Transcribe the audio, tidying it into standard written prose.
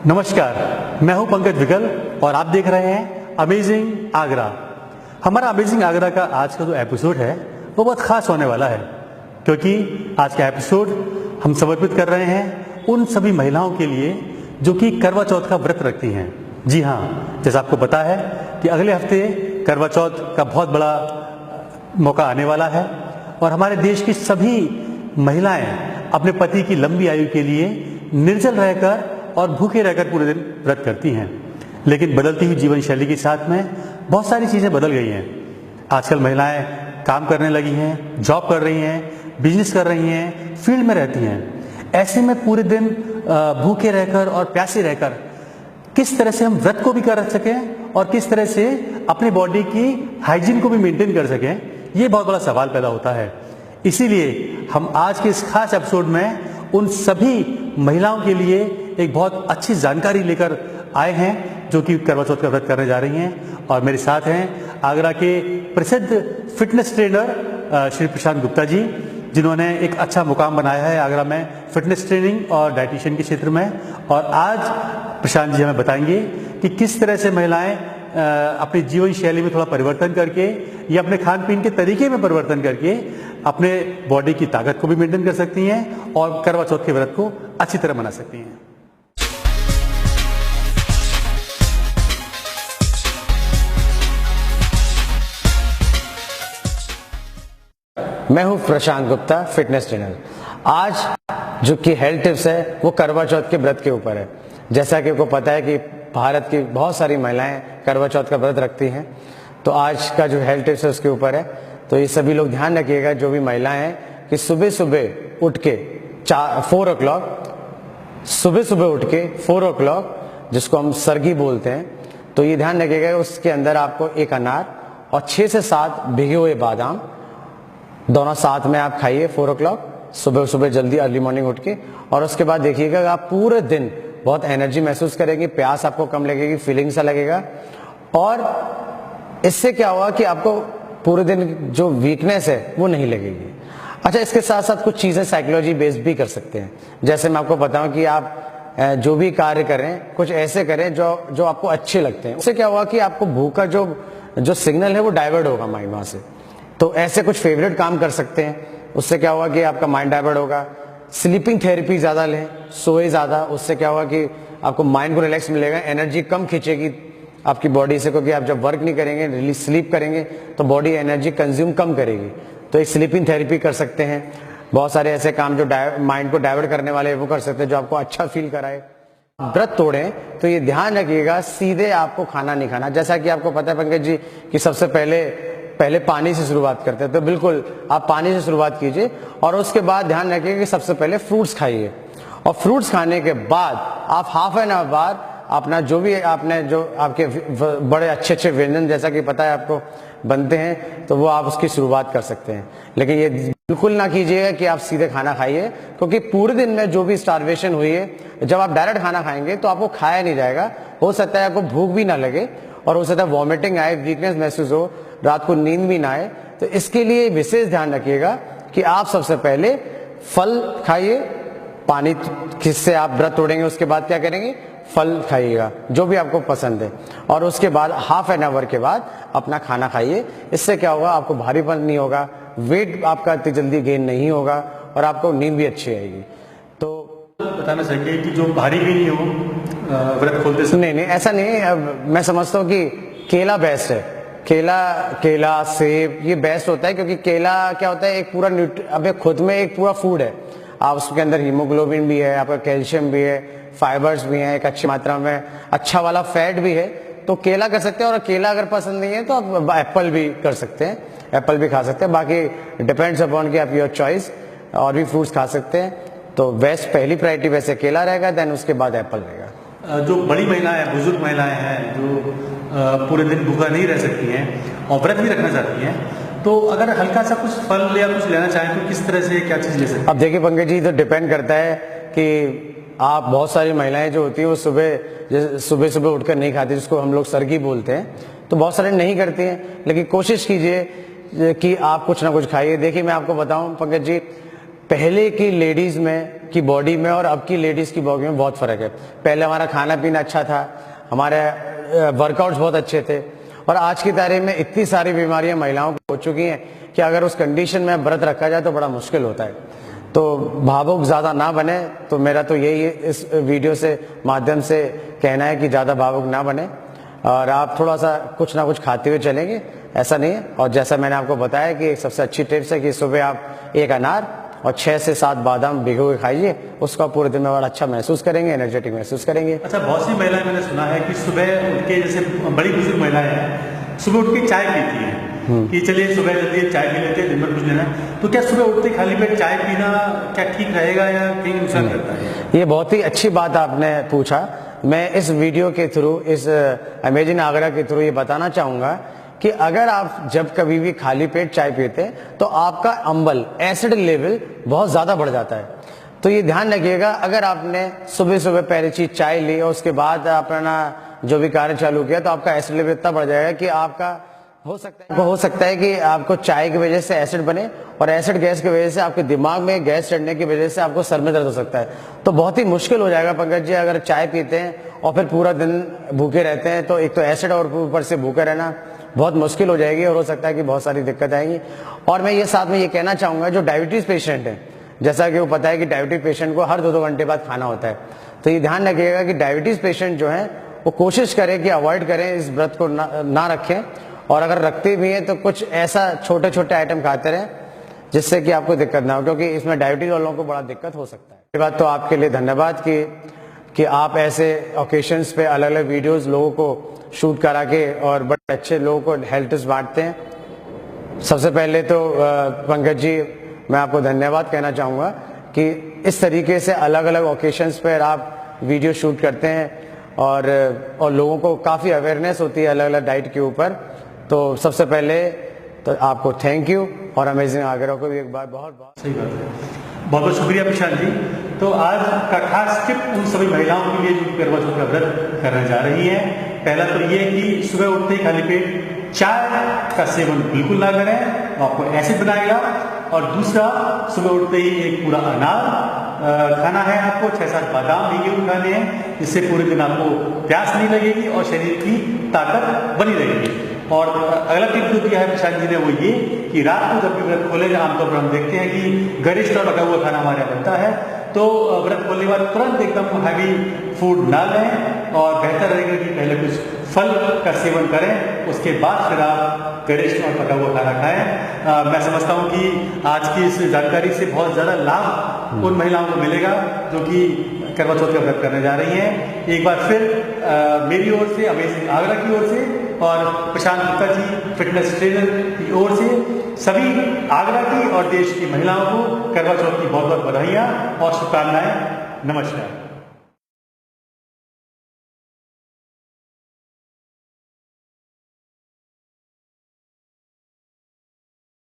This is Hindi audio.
नमस्कार, मैं हूं पंकज विकल और आप देख रहे हैं अमेजिंग आगरा। हमारा अमेजिंग आगरा का आज का जो एपिसोड है वो बहुत खास होने वाला है, क्योंकि आज का एपिसोड हम समर्पित कर रहे हैं उन सभी महिलाओं के लिए जो कि करवा चौथ का व्रत रखती हैं। जी हाँ, जैसा आपको पता है कि अगले हफ्ते करवा चौथ का बहुत बड़ा मौका आने वाला है और हमारे देश की सभी महिलाएं अपने पति की लंबी आयु के लिए निर्जल रहकर और भूखे रहकर पूरे दिन व्रत करती हैं। लेकिन बदलती हुई जीवन शैली के साथ में बहुत सारी चीज़ें बदल गई हैं। आजकल महिलाएं काम करने लगी हैं, जॉब कर रही हैं, बिजनेस कर रही हैं, फील्ड में रहती हैं। ऐसे में पूरे दिन भूखे रहकर और प्यासे रहकर किस तरह से हम व्रत को भी कर सकें और किस तरह से अपनी बॉडी की हाइजीन को भी मेंटेन कर सकें, ये बहुत बड़ा सवाल पैदा होता है। इसीलिए हम आज के इस खास एपिसोड में उन सभी महिलाओं के लिए एक बहुत अच्छी जानकारी लेकर आए हैं जो कि करवा चौथ का व्रत करने जा रही हैं। और मेरे साथ हैं आगरा के प्रसिद्ध फिटनेस ट्रेनर श्री प्रशांत गुप्ता जी, जिन्होंने एक अच्छा मुकाम बनाया है आगरा में फिटनेस ट्रेनिंग और डाइटिशियन के क्षेत्र में। और आज प्रशांत जी हमें बताएंगे कि किस तरह से महिलाएं अपनी जीवन शैली में थोड़ा परिवर्तन करके या अपने खान पीन के तरीके में परिवर्तन करके अपने बॉडी की ताकत को भी मेंटेन कर सकती हैं और करवा चौथ के व्रत को अच्छी तरह मना सकती हैं। मैं हूं प्रशांत गुप्ता, फिटनेस ट्रेनर। आज जो कि हेल्थ टिप्स है वो करवा चौथ के व्रत के ऊपर है। जैसा कि आपको पता है कि भारत की बहुत सारी महिलाएं करवा चौथ का व्रत रखती हैं, तो आज का जो हेल्थ टिप्स है उसके ऊपर है। तो ये सभी लोग ध्यान रखिएगा, जो भी महिलाएं हैं, कि सुबह सुबह उठ के 4 o'clock सुबह सुबह उठ के 4 o'clock, जिसको हम सरगी बोलते हैं, तो ये ध्यान रखिएगा उसके अंदर आपको एक अनार और 6 से 7 भिगे हुए बादाम दोनों साथ में आप खाइए 4 o'clock सुबह सुबह जल्दी अर्ली मॉर्निंग उठ के। और उसके बाद देखिएगा आप पूरे दिन बहुत एनर्जी महसूस करेंगे, प्यास आपको कम लगेगी, फीलिंग सा लगेगा। और इससे क्या होगा कि आपको पूरे दिन जो वीकनेस है वो नहीं लगेगी। अच्छा, इसके साथ साथ कुछ चीजें साइकोलॉजी बेस्ड भी कर सकते हैं। जैसे मैं आपको बताऊं कि आप जो भी कार्य करें कुछ ऐसे करें जो आपको अच्छे लगते हैं। उससे क्या होगा कि आपको भूख का जो सिग्नल है वो डाइवर्ट होगा माइंड वहां से। तो ऐसे कुछ फेवरेट काम कर सकते हैं, उससे क्या होगा कि आपका माइंड डाइवर्ट होगा। स्लीपिंग थेरेपी ज्यादा लें, सोए ज्यादा, उससे क्या होगा कि आपको माइंड को रिलैक्स मिलेगा, एनर्जी कम खींचेगी आपकी बॉडी से, क्योंकि आप जब वर्क नहीं करेंगे, रिलीज स्लीप करेंगे तो बॉडी एनर्जी कंज्यूम कम करेगी। तो एक स्लीपिंग थेरेपी कर सकते हैं। बहुत सारे ऐसे काम जो माइंड को डाइवर्ट करने वाले वो कर सकते हैं, जो आपको अच्छा फील कराए। व्रत तोड़ें तो ये ध्यान रखिएगा सीधे आपको खाना नहीं खाना। जैसा कि आपको पता है पंकज जी कि सबसे पहले पानी से शुरुआत करते हैं, तो बिल्कुल आप पानी से शुरुआत कीजिए। और उसके बाद ध्यान रखिए कि सबसे पहले फ्रूट्स खाइए, और फ्रूट्स खाने के बाद आप हाफ एन आवर बाद अपना जो भी आपने जो आपके बड़े अच्छे व्यंजन जैसा कि पता है आपको बनते हैं, तो वो आप उसकी शुरुआत कर सकते हैं। लेकिन ये बिल्कुल ना कीजिएगा कि आप सीधे खाना खाइए, क्योंकि पूरे दिन में जो भी स्टार्वेशन हुई है, जब आप डायरेक्ट खाना खाएंगे तो आपको खाया नहीं जाएगा। हो सकता है आपको भूख भी ना लगे और हो सकता है वॉमिटिंग आए, वीकनेस महसूस हो, रात को नींद भी ना आए। तो इसके लिए विशेष ध्यान रखिएगा कि आप सबसे पहले फल खाइए, पानी किससे आप व्रत तोड़ेंगे उसके बाद क्या करेंगे, फल खाइएगा जो भी आपको पसंद है। और उसके बाद हाफ एन आवर के बाद अपना खाना खाइए। इससे क्या होगा, आपको भारीपन नहीं होगा, वेट आपका इतनी जल्दी गेन नहीं होगा और आपको नींद भी अच्छी आएगी। तो बताना चाहिए कि जो भारी भी नहीं हो व्रत खोलते समय। नहीं, ऐसा नहीं। मैं समझता हूँ कि केला बेस्ट है। केला सेब ये बेस्ट होता है, क्योंकि केला क्या होता है, एक पूरा अब खुद में एक पूरा फूड है। आप उसके अंदर हीमोग्लोबिन भी है, आपका कैल्शियम भी है, फाइबर्स भी हैं एक अच्छी मात्रा में, अच्छा वाला फैट भी है। तो केला कर सकते हैं। और केला अगर पसंद नहीं है तो आप एप्पल भी कर सकते हैं, एप्पल भी खा सकते हैं। बाकी डिपेंड्स अपॉन कि आप योर चॉइस, और भी फ्रूट्स खा सकते हैं। तो बेस्ट पहली प्रायोरिटी वैसे केला रहेगा, देन उसके बाद एप्पल रहेगा। जो बड़ी महिलाएं हैं, बुजुर्ग महिलाएं हैं, जो पूरे दिन भूखा नहीं रह सकती हैं और व्रत भी रखना चाहती हैं, तो अगर हल्का सा कुछ फल या कुछ लेना चाहें तो किस तरह से क्या चीज ले सकते हैं? अब देखिए पंकज जी, तो डिपेंड करता है कि आप बहुत सारी महिलाएं जो होती हैं वो सुबह सुबह उठकर नहीं खाती, जिसको हम लोग सरगी बोलते हैं, तो बहुत सारे नहीं करती हैं। लेकिन कोशिश कीजिए कि आप कुछ ना कुछ खाइए। देखिए मैं आपको बताऊं पंकज जी, पहले की लेडीज में की बॉडी में और अब की लेडीज की बॉडी में बहुत फर्क है। पहले हमारा खाना पीना अच्छा था, हमारे वर्कआउट्स बहुत अच्छे थे, और आज की तारीख में इतनी सारी बीमारियां महिलाओं को हो चुकी हैं कि अगर उस कंडीशन में व्रत रखा जाए तो बड़ा मुश्किल होता है। तो भावुक ज्यादा ना बने, तो मेरा तो यही इस वीडियो से माध्यम से कहना है कि ज्यादा भावुक ना बने, और आप थोड़ा सा कुछ ना कुछ खाते हुए चलेंगे, ऐसा नहीं है। और जैसा मैंने आपको बताया कि एक सबसे अच्छी टिप्स है कि सुबह आप एक अनार और 6 से 7 बादाम भिगो के खाइए, उसका पूरे दिन में बड़ा अच्छा महसूस करेंगे, एनर्जेटिक महसूस करेंगे। अच्छा, बहुत सी महिलाएं मैंने सुना है कि सुबह उठ के, जैसे बड़ी बुजुर्ग महिलाएं हैं, सुबह उठ के चाय पीती हैं कि चलिए सुबह जल्दी चाय पी लेते हैं, दिन भर कुछ लेना है। तो क्या सुबह उठते खाली पेट चाय पीना क्या ठीक रहेगा या कहीं नुकसान करता है? ये बहुत ही अच्छी बात आपने पूछा। मैं इस वीडियो के थ्रू, इस अमेजिंग आगरा के थ्रू ये बताना चाहूंगा कि अगर आप जब कभी भी खाली पेट चाय पीते हैं तो आपका अम्बल, एसिड लेवल बहुत ज्यादा बढ़ जाता है। तो ये ध्यान रखिएगा, अगर आपने सुबह सुबह पहली चीज चाय ली और उसके बाद अपना जो भी कार्य चालू किया, तो आपका एसिड लेवल इतना बढ़ जाएगा कि आपका हो सकता है कि आपको चाय की वजह से एसिड बने, और एसिड गैस की वजह से आपके दिमाग में गैस चढ़ने की वजह से आपको सर में दर्द हो सकता है। तो बहुत ही मुश्किल हो जाएगा पंकज जी, अगर चाय पीते हैं और फिर पूरा दिन भूखे रहते हैं, तो एक तो एसिड और ऊपर से भूखे रहना बहुत मुश्किल हो जाएगी, और हो सकता है कि बहुत सारी दिक्कत आएंगी। और मैं ये साथ में ये कहना चाहूंगा, जो डायबिटीज पेशेंट है, जैसा कि वो पता है कि डायबिटीज पेशेंट को हर 2-2 घंटे बाद खाना होता है, तो ये ध्यान रखिएगा कि डायबिटीज पेशेंट जो है वो कोशिश करें कि अवॉइड करें, इस व्रत को ना रखें, और अगर रखते भी हैं तो कुछ ऐसा छोटे छोटे आइटम खाते रहें जिससे कि आपको दिक्कत ना हो, क्योंकि इसमें डायबिटीज वालों को बड़ा दिक्कत हो सकता है। ये बात तो आपके लिए धन्यवाद कि आप ऐसे ओकेशंस पे अलग अलग वीडियोस लोगों को शूट करा के और बड़े अच्छे लोगों को हेल्थ टिप्स बांटते हैं। सबसे पहले तो पंकज जी, मैं आपको धन्यवाद कहना चाहूंगा कि इस तरीके से अलग अलग ओकेशंस पर आप वीडियो शूट करते हैं, और लोगों को काफी अवेयरनेस होती है अलग अलग डाइट के ऊपर। तो सबसे पहले तो आपको थैंक यू, और अमेजिंग आगरा को भी एक बार बहुत बहुत सही बात है, बहुत बहुत शुक्रिया प्रशांत जी। तो आज का खास टिप उन सभी महिलाओं के लिए जो करवा चौथ का व्रत करने जा रही है। पहला तो ये कि सुबह उठते ही खाली पेट चाय का सेवन बिल्कुल ना करें, आपको एसिड बनाएगा। और दूसरा, सुबह उठते ही एक पूरा अनार खाना है, आपको 6-7 बादाम भीगे हुए खाने हैं, जिससे पूरे दिन आपको प्यास नहीं लगेगी और शरीर की ताकत बनी रहेगी। और अगला टिप जो दिया है प्रशांत जी ने वो ये कि रात को जब भी व्रत खोलेगा, आमतौर पर हम देखते हैं कि गरिष्ठ और पका हुआ खाना हमारे यहाँ बनता है, तो व्रत खोलने के बाद तुरंत एकदम हैवी फूड ना लें, और बेहतर रहेगा कि पहले कुछ फल का सेवन करें, उसके बाद फिर आप गरिष्ठ और पका हुआ खाना खाएं। मैं समझता हूँ कि आज की इस जानकारी से बहुत ज़्यादा लाभ उन महिलाओं को मिलेगा जो कि करवा चौथ का व्रत करने जा रही हैं। एक बार फिर मेरी ओर से, अमेजिंग आगरा की ओर से, और प्रशांत गुप्ता जी फिटनेस ट्रेनर की ओर से सभी आगरा की और देश की महिलाओं को करवा चौथ की बहुत बहुत बधाइयाँ और शुभकामनाएं। नमस्कार।